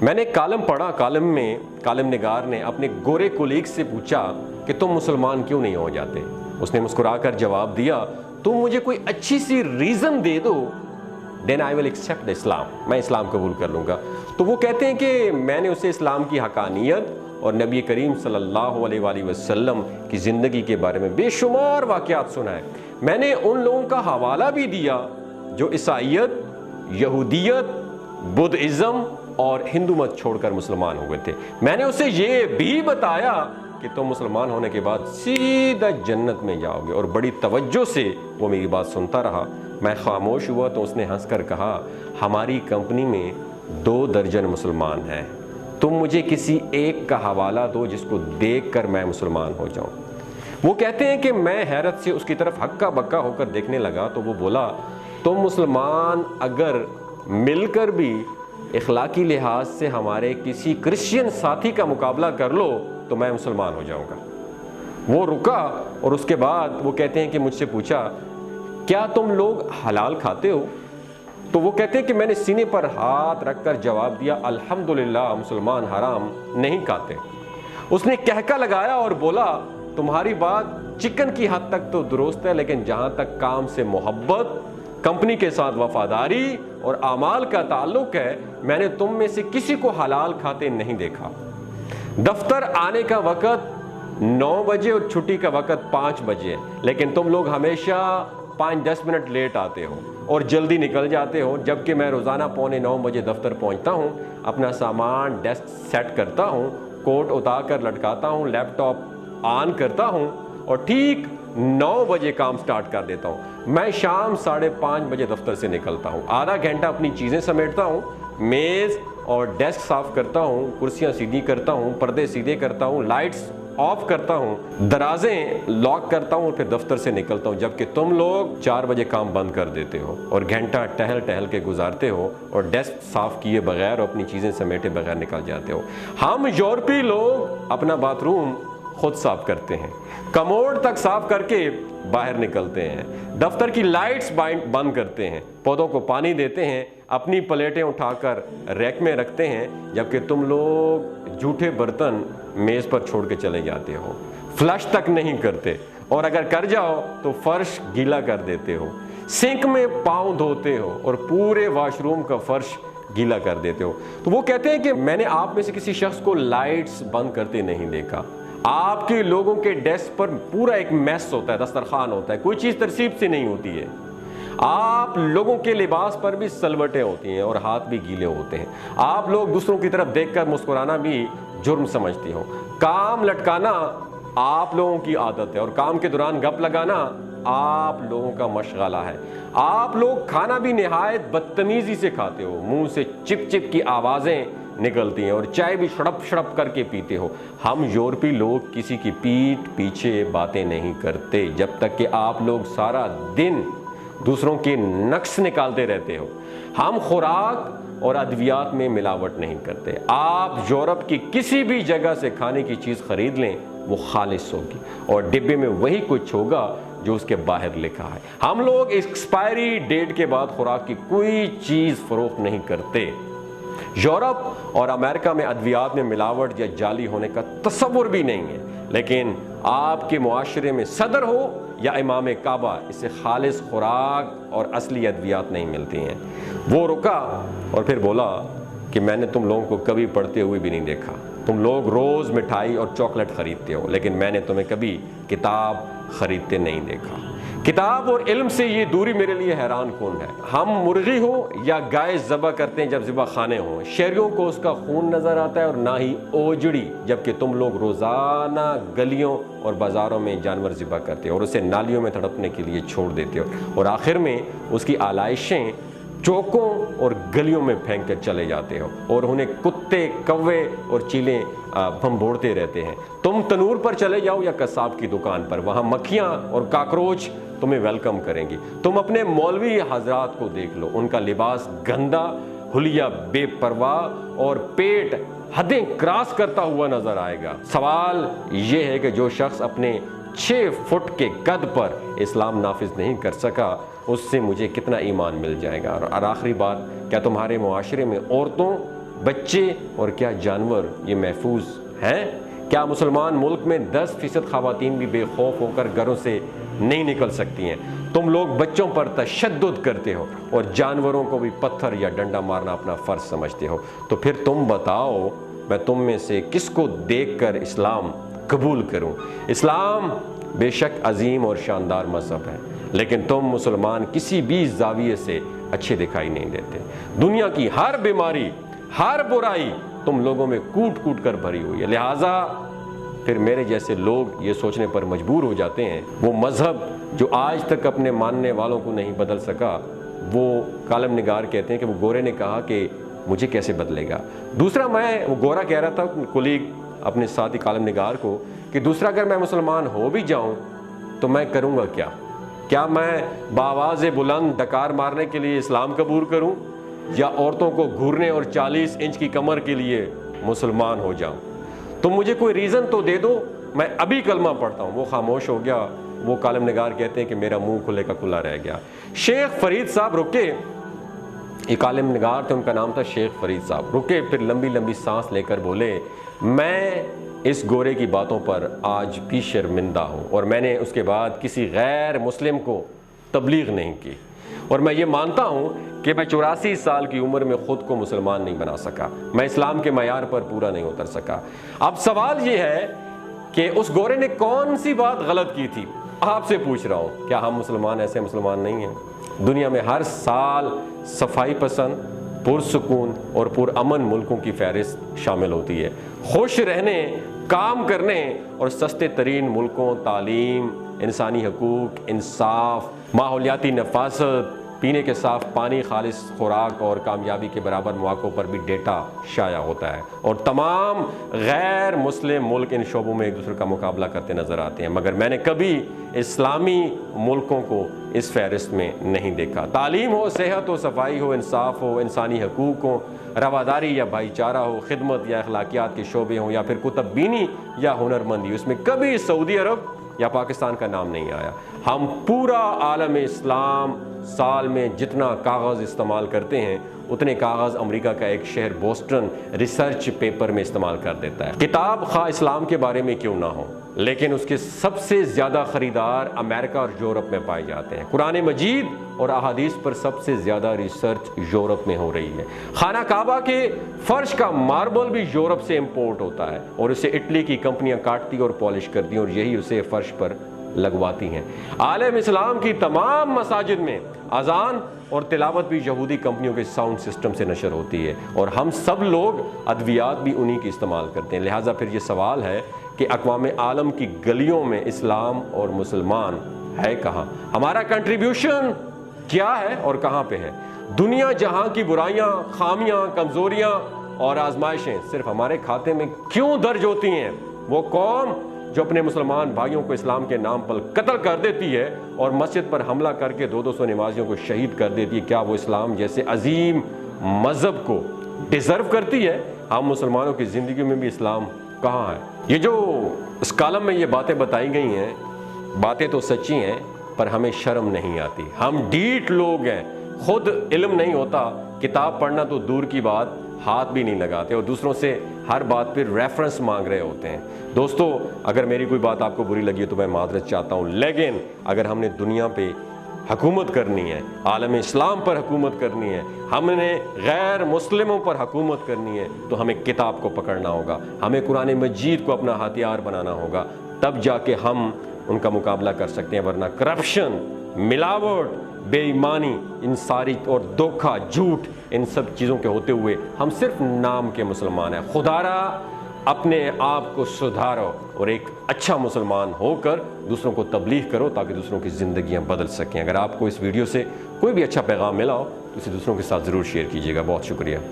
میں نے کالم پڑھا، کالم نگار نے اپنے گورے کولیگ سے پوچھا کہ تم مسلمان کیوں نہیں ہو جاتے؟ اس نے مسکرا کر جواب دیا، تم مجھے کوئی اچھی سی ریزن دے دو، then I will accept Islam, میں اسلام قبول کر لوں گا۔ تو وہ کہتے ہیں کہ میں نے اسے اسلام کی حقانیت اور نبی کریم صلی اللہ علیہ وآلہ وسلم کی زندگی کے بارے میں بے شمار واقعات سنائے۔ میں نے ان لوگوں کا حوالہ بھی دیا جو عیسائیت، یہودیت، بدھزم اور ہندو مت چھوڑ کر مسلمان ہوئے تھے۔ میں نے اسے یہ بھی بتایا کہ تم مسلمان ہونے کے بعد سیدھا جنت میں جاؤ گے، اور بڑی توجہ سے وہ میری بات سنتا رہا۔ میں خاموش ہوا تو اس نے ہنس کر کہا، ہماری کمپنی میں 2 درجن مسلمان ہیں، تم مجھے کسی ایک کا حوالہ دو جس کو دیکھ کر میں مسلمان ہو جاؤں۔ وہ کہتے ہیں کہ میں حیرت سے اس کی طرف ہکا بکا ہو کر دیکھنے لگا تو وہ بولا، تم مسلمان اگر مل کر بھی اخلاقی لحاظ سے ہمارے کسی کرسچین ساتھی کا مقابلہ کر لو تو میں مسلمان ہو جاؤں گا۔ وہ رکا اور اس کے بعد وہ کہتے ہیں کہ مجھ سے پوچھا، کیا تم لوگ حلال کھاتے ہو؟ تو وہ کہتے ہیں کہ میں نے سینے پر ہاتھ رکھ کر جواب دیا، الحمدللہ مسلمان حرام نہیں کھاتے۔ اس نے کہکا لگایا اور بولا، تمہاری بات چکن کی حد تک تو درست ہے، لیکن جہاں تک کام سے محبت، کمپنی کے ساتھ وفاداری اور اعمال کا تعلق ہے، میں نے تم میں سے کسی کو حلال کھاتے نہیں دیکھا۔ دفتر آنے کا وقت 9 بجے اور چھٹی کا وقت 5 بجے ہے، لیکن تم لوگ ہمیشہ 5-10 منٹ لیٹ آتے ہو اور جلدی نکل جاتے ہو، جبکہ میں روزانہ 8:45 بجے دفتر پہنچتا ہوں، اپنا سامان ڈیسک سیٹ کرتا ہوں، کوٹ اتار کر لٹکاتا ہوں، لیپ ٹاپ آن کرتا ہوں اور ٹھیک 9 بجے کام سٹارٹ کر دیتا ہوں۔ میں شام 5:30 بجے دفتر سے نکلتا ہوں، آدھا گھنٹہ اپنی چیزیں سمیٹتا ہوں، میز اور ڈیسک صاف کرتا ہوں، کرسیاں سیدھی کرتا ہوں، پردے سیدھے کرتا ہوں، لائٹس آف کرتا ہوں، درازیں لاک کرتا ہوں اور پھر دفتر سے نکلتا ہوں، جبکہ تم لوگ 4 بجے کام بند کر دیتے ہو اور گھنٹہ ٹہل کے گزارتے ہو اور ڈیسک صاف کیے بغیر اور اپنی چیزیں سمیٹے بغیر نکل جاتے ہو۔ ہم یورپی لوگ اپنا باتھ روم خود صاف کرتے ہیں، کموڈ تک صاف کر کے باہر نکلتے ہیں، دفتر کی لائٹس بند کرتے ہیں، پودوں کو پانی دیتے ہیں، اپنی پلیٹیں اٹھا کر ریک میں رکھتے ہیں، جبکہ تم لوگ جھوٹے برتن میز پر چھوڑ کے چلے جاتے ہو، فلش تک نہیں کرتے، اور اگر کر جاؤ تو فرش گیلا کر دیتے ہو، سنک میں پاؤں دھوتے ہو اور پورے واش روم کا فرش گیلا کر دیتے ہو۔ تو وہ کہتے ہیں کہ میں نے آپ میں سے کسی شخص کو لائٹس بند کرتے نہیں دیکھا۔ آپ کے لوگوں کے ڈیسک پر پورا ایک میس ہوتا ہے، دسترخوان ہوتا ہے، کوئی چیز ترتیب سے نہیں ہوتی ہے۔ آپ لوگوں کے لباس پر بھی سلوٹیں ہوتی ہیں اور ہاتھ بھی گیلے ہوتے ہیں۔ آپ لوگ دوسروں کی طرف دیکھ کر مسکرانا بھی جرم سمجھتے ہو۔ کام لٹکانا آپ لوگوں کی عادت ہے اور کام کے دوران گپ لگانا آپ لوگوں کا مشغلہ ہے۔ آپ لوگ کھانا بھی نہایت بدتمیزی سے کھاتے ہو، منہ سے چپ چپ کی آوازیں نکلتی ہیں اور چائے بھی شڑپ شڑپ کر کے پیتے ہو۔ ہم یورپی لوگ کسی کی پیٹھ پیچھے باتیں نہیں کرتے جب تک کہ آپ لوگ سارا دن دوسروں کے نقص نکالتے رہتے ہو۔ ہم خوراک اور ادویات میں ملاوٹ نہیں کرتے۔ آپ یورپ کی کسی بھی جگہ سے کھانے کی چیز خرید لیں، وہ خالص ہوگی اور ڈبے میں وہی کچھ ہوگا جو اس کے باہر لکھا ہے۔ ہم لوگ ایکسپائری ڈیٹ کے بعد خوراک کی کوئی چیز فروخت نہیں کرتے۔ یورپ اور امریکہ میں ادویات میں ملاوٹ یا جعلی ہونے کا تصور بھی نہیں ہے، لیکن آپ کے معاشرے میں صدر ہو یا امام کعبہ، اس سے خالص خوراک اور اصلی ادویات نہیں ملتی ہیں۔ وہ رکا اور پھر بولا کہ میں نے تم لوگوں کو کبھی پڑھتے ہوئے بھی نہیں دیکھا۔ تم لوگ روز مٹھائی اور چاکلیٹ خریدتے ہو، لیکن میں نے تمہیں کبھی کتاب خریدتے نہیں دیکھا۔ کتاب اور علم سے یہ دوری میرے لیے حیران کن ہے۔ ہم مرغی ہو یا گائے ذبح کرتے ہیں جب ذبح خانے ہوں، شہریوں کو اس کا خون نظر آتا ہے اور نہ ہی اوجڑی، جبکہ تم لوگ روزانہ گلیوں اور بازاروں میں جانور ذبح کرتے ہو اور اسے نالیوں میں تڑپنے کے لیے چھوڑ دیتے ہو، اور آخر میں اس کی آلائشیں چوکوں اور گلیوں میں پھینک کر چلے جاتے ہو اور انہیں کتے، کوے اور چیلیں بھنبوڑتے رہتے ہیں۔ تم تنور پر چلے جاؤ یا قصاب کی دکان پر، وہاں مکھیاں اور کاکروچ تمہیں ویلکم کریں گی۔ تم اپنے مولوی حضرات کو دیکھ لو، ان کا لباس گندا، حلیہ بے پرواہ اور پیٹ حدیں کراس کرتا ہوا نظر آئے گا۔ سوال یہ ہے کہ جو شخص اپنے 6 فٹ کے قد پر اسلام نافذ نہیں کر سکا، اس سے مجھے کتنا ایمان مل جائے گا؟ اور آخری بات، کیا تمہارے معاشرے میں عورتوں بچے اور کیا جانور یہ محفوظ ہیں؟ کیا مسلمان ملک میں 10% خواتین بھی بے خوف ہو کر گھروں سے نہیں نکل سکتی ہیں؟ تم لوگ بچوں پر تشدد کرتے ہو اور جانوروں کو بھی پتھر یا ڈنڈا مارنا اپنا فرض سمجھتے ہو، تو پھر تم بتاؤ میں تم میں سے کس کو دیکھ کر اسلام قبول کروں؟ اسلام بے شک عظیم اور شاندار مذہب ہے، لیکن تم مسلمان کسی بھی زاویے سے اچھے دکھائی نہیں دیتے۔ دنیا کی ہر بیماری، ہر برائی تم لوگوں میں کوٹ کوٹ کر بھری ہوئی ہے، لہٰذا پھر میرے جیسے لوگ یہ سوچنے پر مجبور ہو جاتے ہیں وہ مذہب جو آج تک اپنے ماننے والوں کو نہیں بدل سکا، وہ کالم نگار کہتے ہیں کہ وہ گورے نے کہا کہ مجھے کیسے بدلے گا۔ دوسرا، وہ گورا کہہ رہا تھا کولیگ اپنے ساتھی کالم نگار کو کہ دوسرا اگر میں مسلمان ہو بھی جاؤں تو میں کروں گا کیا؟ کیا میں بآواز بلند ڈکار مارنے کے لیے اسلام قبول کروں، یا عورتوں کو گھورنے اور 40 انچ کی کمر کے لیے مسلمان ہو جاؤں؟ تم مجھے کوئی ریزن تو دے دو، میں ابھی کلمہ پڑھتا ہوں۔ وہ خاموش ہو گیا۔ وہ کالم نگار کہتے ہیں کہ میرا منہ کھلے کا کھلا رہ گیا۔ شیخ فرید صاحب رکے، یہ کالم نگار تھے، ان کا نام تھا شیخ فرید صاحب، رکے، پھر لمبی لمبی سانس لے کر بولے میں اس گورے کی باتوں پر آج بھی شرمندہ ہوں، اور میں نے اس کے بعد کسی غیر مسلم کو تبلیغ نہیں کی، اور میں یہ مانتا ہوں کہ میں 84 سال کی عمر میں خود کو مسلمان نہیں بنا سکا، میں اسلام کے معیار پر پورا نہیں اتر سکا۔ اب سوال یہ ہے کہ اس گورے نے کون سی بات غلط کی تھی؟ آپ سے پوچھ رہا ہوں، کیا ہم مسلمان ایسے مسلمان نہیں ہیں؟ دنیا میں ہر سال صفائی پسند، پرسکون اور پرامن ملکوں کی فہرست شامل ہوتی ہے۔ خوش رہنے، کام کرنے اور سستے ترین ملکوں، تعلیم، انسانی حقوق، انصاف، ماحولیاتی نفاست، پینے کے صاف پانی، خالص خوراک اور کامیابی کے برابر مواقعوں پر بھی ڈیٹا شائع ہوتا ہے، اور تمام غیر مسلم ملک ان شعبوں میں ایک دوسرے کا مقابلہ کرتے نظر آتے ہیں، مگر میں نے کبھی اسلامی ملکوں کو اس فہرست میں نہیں دیکھا۔ تعلیم ہو، صحت ہو، صفائی ہو، انصاف ہو، انسانی حقوق ہو، رواداری یا بھائی چارہ ہو، خدمت یا اخلاقیات کے شعبے ہوں، یا پھر کتب بینی یا ہنرمندی، اس میں کبھی سعودی عرب یا پاکستان کا نام نہیں آیا۔ ہم پورا عالم اسلام سال میں جتنا کاغذ استعمال کرتے ہیں اتنے کاغذ امریکہ کا ایک شہر بوسٹن ریسرچ پیپر میں استعمال کر دیتا ہے۔ کتاب خواہ اسلام کے بارے میں کیوں نہ ہو، لیکن اس کے سب سے زیادہ خریدار امریکہ اور یورپ میں پائے جاتے ہیں۔ قرآن مجید اور احادیث پر سب سے زیادہ ریسرچ یورپ میں ہو رہی ہے۔ خانہ کعبہ کے فرش کا ماربل بھی یورپ سے امپورٹ ہوتا ہے، اور اسے اٹلی کی کمپنیاں کاٹتی اور پالش کرتی ہیں، اور یہی اسے فرش پر لگواتی ہیں۔ عالم اسلام کی تمام مساجد میں اذان اور تلاوت بھی یہودی کمپنیوں کے ساؤنڈ سسٹم سے نشر ہوتی ہے، اور ہم سب لوگ ادویات بھی انہی کی استعمال کرتے ہیں۔ لہٰذا پھر یہ سوال ہے کہ اقوام عالم کی گلیوں میں اسلام اور مسلمان ہے کہاں؟ ہمارا کنٹریبیوشن کیا ہے اور کہاں پہ ہے؟ دنیا جہاں کی برائیاں، خامیاں، کمزوریاں اور آزمائشیں صرف ہمارے کھاتے میں کیوں درج ہوتی ہیں؟ وہ قوم جو اپنے مسلمان بھائیوں کو اسلام کے نام پر قتل کر دیتی ہے اور مسجد پر حملہ کر کے 200 نمازیوں کو شہید کر دیتی ہے، کیا وہ اسلام جیسے عظیم مذہب کو ڈیزرو کرتی ہے؟ ہم مسلمانوں کی زندگی میں بھی اسلام کہاں ہے؟ یہ جو اس کالم میں یہ باتیں بتائی گئی ہیں، باتیں تو سچی ہیں، پر ہمیں شرم نہیں آتی۔ ہم ڈھیٹ لوگ ہیں، خود علم نہیں ہوتا، کتاب پڑھنا تو دور کی بات، ہاتھ بھی نہیں لگاتے، اور دوسروں سے ہر بات پہ ریفرنس مانگ رہے ہوتے ہیں۔ دوستو، اگر میری کوئی بات آپ کو بری لگی ہے تو میں معذرت چاہتا ہوں، لیکن اگر ہم نے دنیا پہ حکومت کرنی ہے، عالم اسلام پر حکومت کرنی ہے، ہم نے غیر مسلموں پر حکومت کرنی ہے، تو ہمیں کتاب کو پکڑنا ہوگا، ہمیں قرآن مجید کو اپنا ہتھیار بنانا ہوگا، تب جا کے ہم ان کا مقابلہ کر سکتے ہیں، ورنہ کرپشن، ملاوٹ، بے ایمانی، ان ساری اور دھوکہ، جھوٹ، ان سب چیزوں کے ہوتے ہوئے ہم صرف نام کے مسلمان ہیں۔ خدا را اپنے آپ کو سدھارو اور ایک اچھا مسلمان ہو کر دوسروں کو تبلیغ کرو تاکہ دوسروں کی زندگیاں بدل سکیں۔ اگر آپ کو اس ویڈیو سے کوئی بھی اچھا پیغام ملا ہو تو اسے دوسروں کے ساتھ ضرور شیئر کیجیے گا۔ بہت شکریہ۔